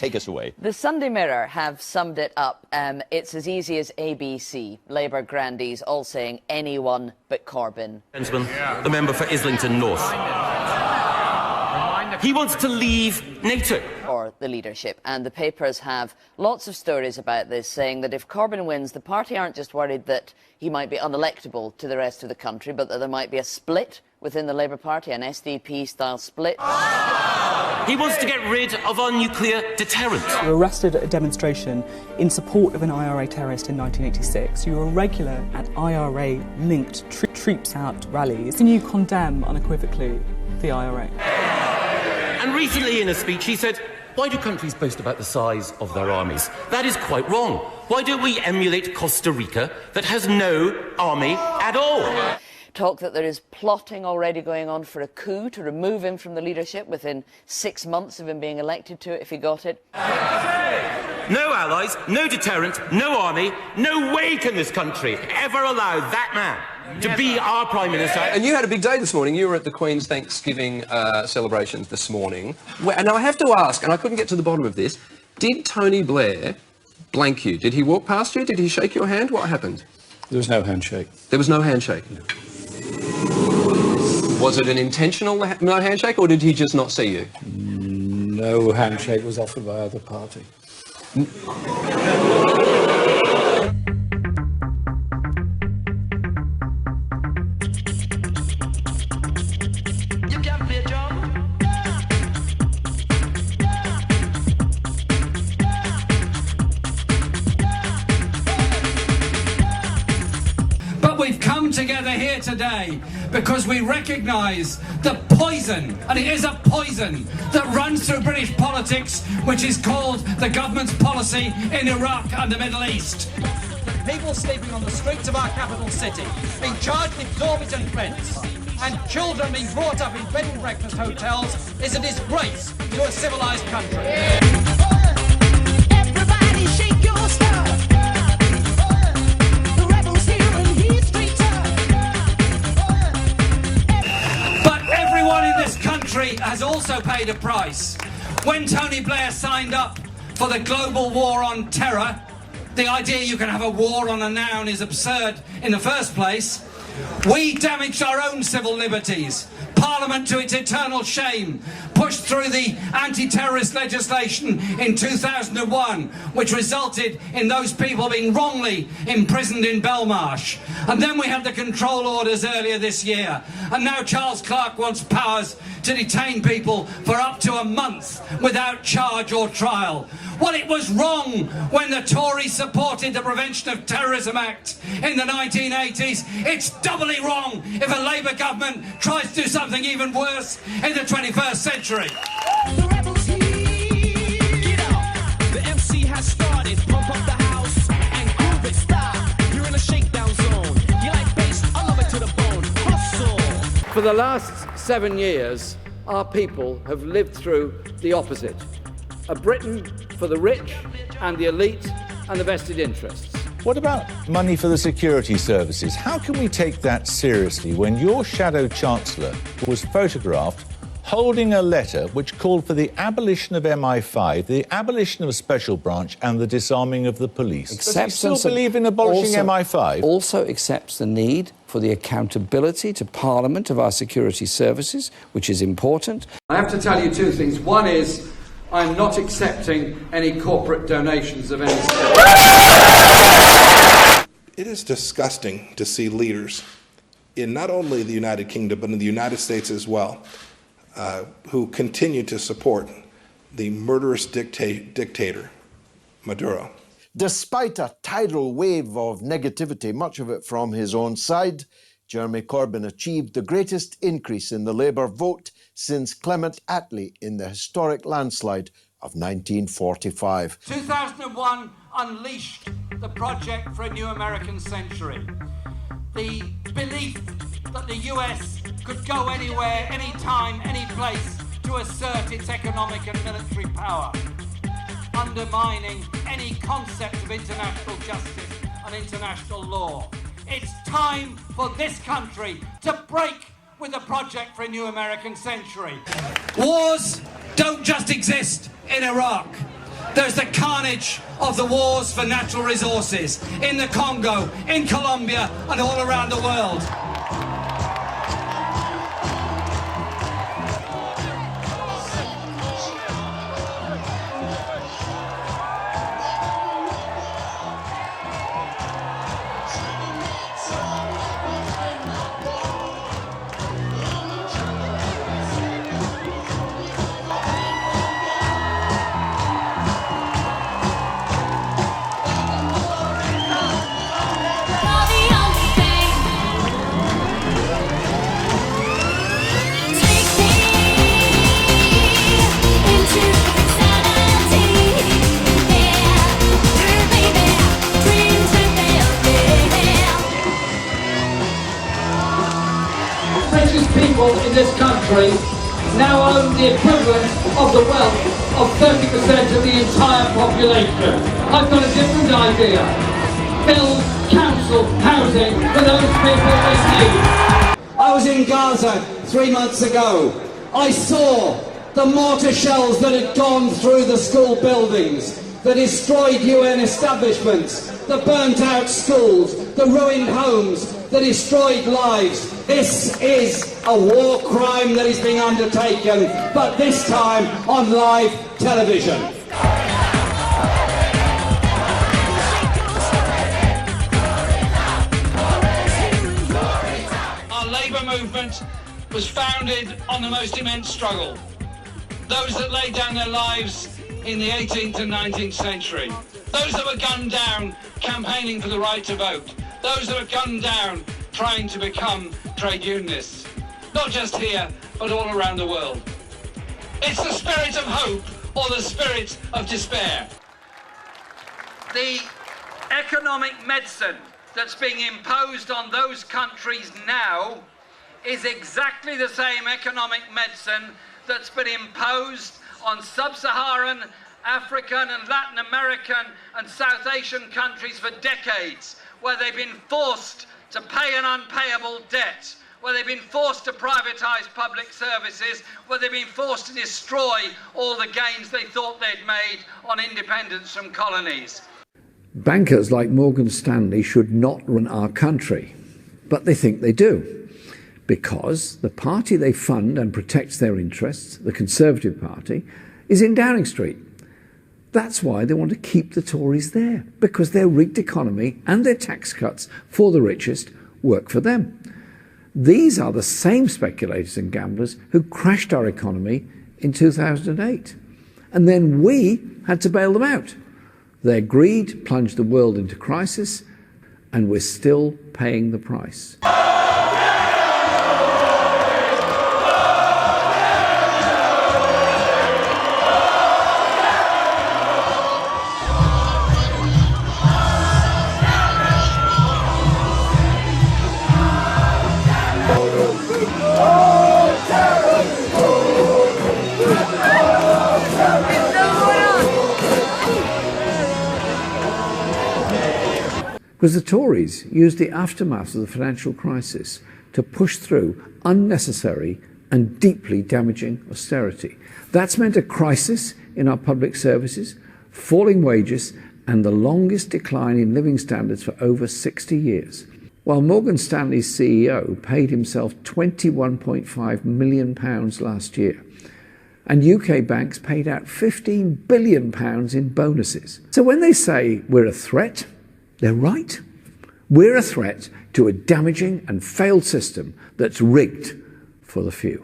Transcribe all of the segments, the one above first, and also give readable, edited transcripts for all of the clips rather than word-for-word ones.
Take us away. The Sunday Mirror have summed it up. It's as easy as ABC. Labour grandees all saying anyone but Corbyn. Gentleman, the member for Islington North. He wants to leave NATO. Or the leadership. And the papers have lots of stories about this, saying that if Corbyn wins, the party aren't just worried that he might be unelectable to the rest of the country, but that there might be a split within the Labour Party, an SDP-style split. He wants to get rid of our nuclear deterrent. You were arrested at a demonstration in support of an IRA terrorist in 1986. You were a regular at IRA-linked troops out rallies. Can you condemn unequivocally the IRA? And recently in a speech he said, why do countries boast about the size of their armies? That is quite wrong. Why don't we emulate Costa Rica that has no army at all? Talk that there is plotting already going on for a coup to remove him from the leadership within 6 months of him being elected to it if he got it. No allies, no deterrent, no army. No way can this country ever allow that man to be our Prime Minister. And you had a big day this morning. You were at the Queen's Thanksgiving celebrations this morning. And I have to ask, and I couldn't get to the bottom of this, did Tony Blair blank you? Did he walk past you? Did he shake your hand? What happened? There was no handshake. There was no handshake? No. Was it an intentional no handshake, or did he just not see you? No handshake was offered by either party. We've come together here today because we recognise the poison, and it is a poison, that runs through British politics, which is called the government's policy in Iraq and the Middle East. People sleeping on the streets of our capital city, being charged exorbitant rents, and children being brought up in bed and breakfast hotels is a disgrace to a civilised country. Everybody shake your stuff. The rebels here and he's street tough. But everyone in this country has also paid a price. When Tony Blair signed up for the global war on terror, the idea you can have a war on a noun is absurd in the first place. We damaged our own civil liberties. Parliament, to its eternal shame, pushed through the anti-terrorist legislation in 2001, which resulted in those people being wrongly imprisoned in Belmarsh. And then we had the control orders earlier this year. And now Charles Clarke wants powers to detain people for up to a month without charge or trial. Well, it was wrong when the Tories supported the Prevention of Terrorism Act in the 1980s. It's doubly wrong if a Labour government tries to do something even worse in the 21st century. The rebels here. Get out. The MC has started. Pump up the house and groove it. Stop. You're in a shakedown zone. You like bass? I love it to the bone. Hustle. For the last 7 years, our people have lived through the opposite. A Britain for the rich and the elite and the vested interests. What about money for the security services? How can we take that seriously when your shadow chancellor was photographed holding a letter which called for the abolition of MI5, the abolition of a special branch and the disarming of the police? Does he still believe in abolishing MI5? Also accepts the need for the accountability to Parliament of our security services, which is important. I have to tell you two things. One is, I'm not accepting any corporate donations of any sort. It is disgusting to see leaders in not only the United Kingdom, but in the United States as well, who continue to support the murderous dictator, Maduro. Despite a tidal wave of negativity, much of it from his own side, Jeremy Corbyn achieved the greatest increase in the Labour vote since Clement Attlee in the historic landslide of 1945. 2001 unleashed the project for a new American century. The belief that the US could go anywhere, anytime, any place to assert its economic and military power, undermining any concept of international justice and international law. It's time for this country to break with the project for a new American century. Wars don't just exist in Iraq. There's the carnage of the wars for natural resources in the Congo, in Colombia, and all around the world. People in this country now own the equivalent of the wealth of 30% of the entire population. I've got a different idea. Build council housing for those people in need. I was in Gaza 3 months ago. I saw the mortar shells that had gone through the school buildings, that destroyed UN establishments, the burnt out schools, the ruined homes, the destroyed lives. This is a war crime that is being undertaken, but this time on live television. Our labour movement was founded on the most immense struggle. Those that laid down their lives in the 18th and 19th century. Those that were gunned down campaigning for the right to vote. Those that were gunned down trying to become trade unionists. Not just here, but all around the world. It's the spirit of hope or the spirit of despair. The economic medicine that's being imposed on those countries now is exactly the same economic medicine that's been imposed on sub-Saharan, African and Latin American and South Asian countries for decades, where they've been forced to pay an unpayable debt, where they've been forced to privatise public services, where they've been forced to destroy all the gains they thought they'd made on independence from colonies. Bankers like Morgan Stanley should not run our country, but they think they do, because the party they fund and protects their interests, the Conservative Party, is in Downing Street. That's why they want to keep the Tories there, because their rigged economy and their tax cuts for the richest work for them. These are the same speculators and gamblers who crashed our economy in 2008. And then we had to bail them out. Their greed plunged the world into crisis, and we're still paying the price. Because the Tories used the aftermath of the financial crisis to push through unnecessary and deeply damaging austerity. That's meant a crisis in our public services, falling wages, and the longest decline in living standards for over 60 years. While Morgan Stanley's CEO paid himself £21.5 million last year, and UK banks paid out £15 billion in bonuses. So when they say we're a threat, they're right. We're a threat to a damaging and failed system that's rigged for the few.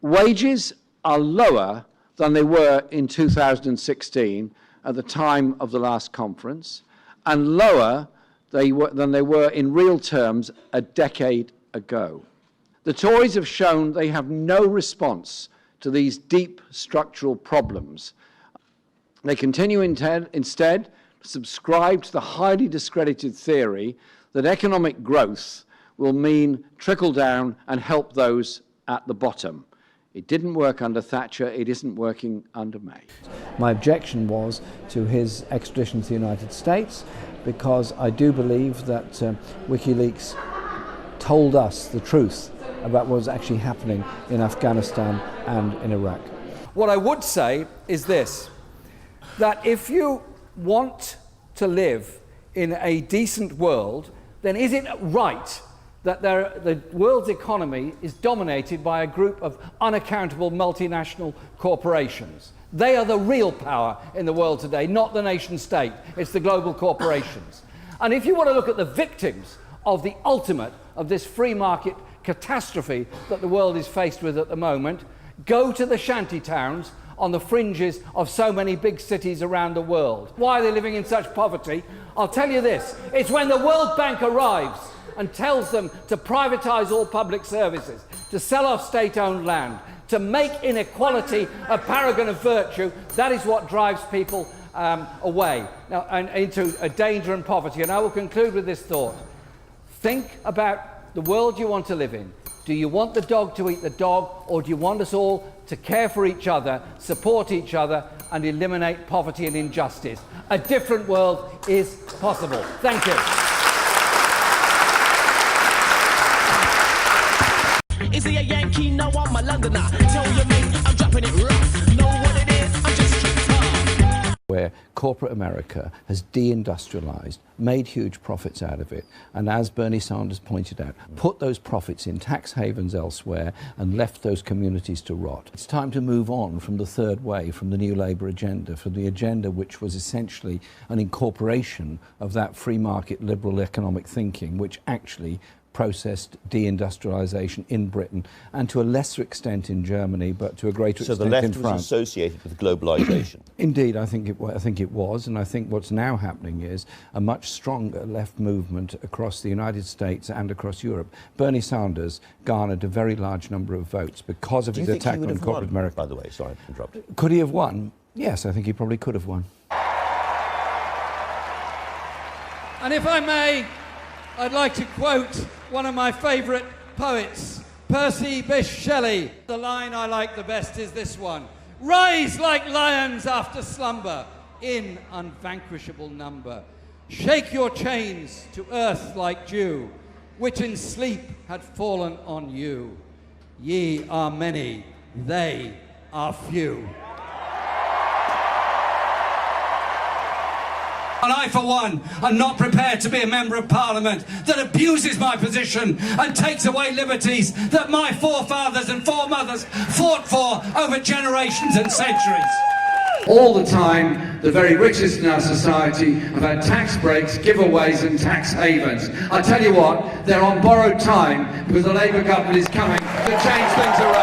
Wages are lower than they were in 2016 at the time of the last conference, and lower than they were in real terms a decade ago. The Tories have shown they have no response to these deep structural problems. They continue instead to subscribe to the highly discredited theory that economic growth will mean trickle down and help those at the bottom. It didn't work under Thatcher, it isn't working under May. My objection was to his extradition to the United States because I do believe that WikiLeaks told us the truth about what was actually happening in Afghanistan and in Iraq. What I would say is this, that if you want to live in a decent world, then is it right that the world's economy is dominated by a group of unaccountable multinational corporations? They are the real power in the world today, not the nation state. It's the global corporations. And if you want to look at the victims of the ultimate of this free market catastrophe that the world is faced with at the moment, go to the shanty towns on the fringes of so many big cities around the world. Why are they living in such poverty? I'll tell you this, it's when the World Bank arrives and tells them to privatise all public services, to sell off state-owned land, to make inequality a paragon of virtue. That is what drives people away now, and into a danger and poverty. And I will conclude with this thought. Think about the world you want to live in. Do you want the dog to eat the dog, or do you want us all to care for each other, support each other, and eliminate poverty and injustice? A different world is possible. Thank you. Is he a Yankee? No, I'm a Londoner. Tell your mate I'm dropping it rough. Know what it is? I'm just straight tough. Where corporate America has deindustrialized, made huge profits out of it, and as Bernie Sanders pointed out, put those profits in tax havens elsewhere and left those communities to rot. It's time to move on from the third way, from the New Labour agenda, from the agenda which was essentially an incorporation of that free market liberal economic thinking, which actually processed deindustrialization in Britain and to a lesser extent in Germany, but to a greater extent in France. So the left was associated with globalization? Indeed, I think it was, and I think what's now happening is a much stronger left movement across the United States and across Europe. Bernie Sanders garnered a very large number of votes because of his attack on corporate America. By the way, sorry to interrupt. Could he have won? Yes, I think he probably could have won. And if I may, I'd like to quote one of my favourite poets, Percy Bysshe Shelley. The line I like the best is this one. Rise like lions after slumber, in unvanquishable number. Shake your chains to earth like dew, which in sleep had fallen on you. Ye are many, they are few. And I, for one, am not prepared to be a member of Parliament that abuses my position and takes away liberties that my forefathers and foremothers fought for over generations and centuries. All the time, the very richest in our society have had tax breaks, giveaways and tax havens. I tell you what, they're on borrowed time because the Labour government is coming to change things around.